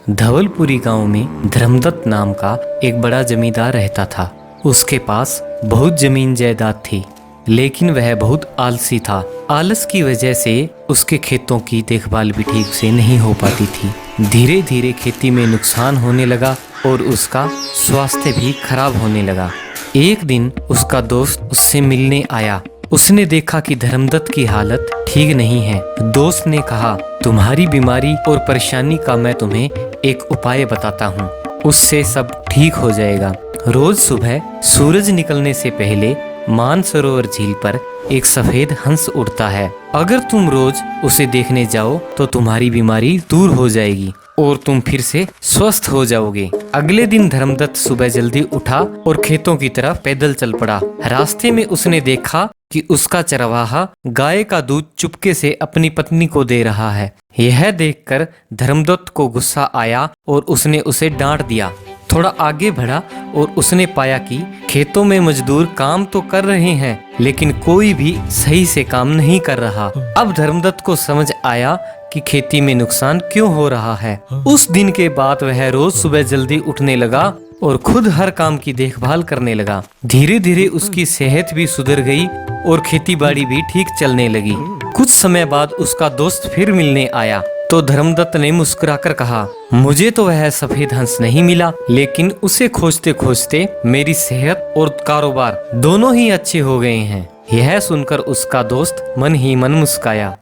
धवलपुरी गांव में धर्मदत्त नाम का एक बड़ा जमींदार रहता था। उसके पास बहुत जमीन जायदाद थी, लेकिन वह बहुत आलसी था। आलस की वजह से उसके खेतों की देखभाल भी ठीक से नहीं हो पाती थी। धीरे धीरे खेती में नुकसान होने लगा और उसका स्वास्थ्य भी खराब होने लगा। एक दिन उसका दोस्त उससे मिलने आया। उसने देखा कि धर्मदत्त की हालत ठीक नहीं है। दोस्त ने कहा, तुम्हारी बीमारी और परेशानी का मैं तुम्हें एक उपाय बताता हूँ, उससे सब ठीक हो जाएगा। रोज सुबह सूरज निकलने से पहले मानसरोवर झील पर एक सफेद हंस उड़ता है। अगर तुम रोज उसे देखने जाओ तो तुम्हारी बीमारी दूर हो जाएगी और तुम फिर से स्वस्थ हो जाओगे। अगले दिन धर्मदत्त सुबह जल्दी उठा और खेतों की तरफ पैदल चल पड़ा। रास्ते में उसने देखा कि उसका चरवाहा गाय का दूध चुपके से अपनी पत्नी को दे रहा है। यह देखकर धर्मदत्त को गुस्सा आया और उसने उसे डांट दिया। थोड़ा आगे बढ़ा और उसने पाया कि खेतों में मजदूर काम तो कर रहे हैं, लेकिन कोई भी सही से काम नहीं कर रहा। अब धर्मदत्त को समझ आया कि खेती में नुकसान क्यों हो रहा है। उस दिन के बाद वह रोज सुबह जल्दी उठने लगा और खुद हर काम की देखभाल करने लगा। धीरे धीरे उसकी सेहत भी सुधर गई और खेती बाड़ी भी ठीक चलने लगी। कुछ समय बाद उसका दोस्त फिर मिलने आया तो धर्मदत्त ने मुस्कुराकर कहा, मुझे तो वह सफेद हंस नहीं मिला, लेकिन उसे खोजते खोजते मेरी सेहत और कारोबार दोनों ही अच्छे हो गए हैं। यह सुनकर उसका दोस्त मन ही मन मुस्काया।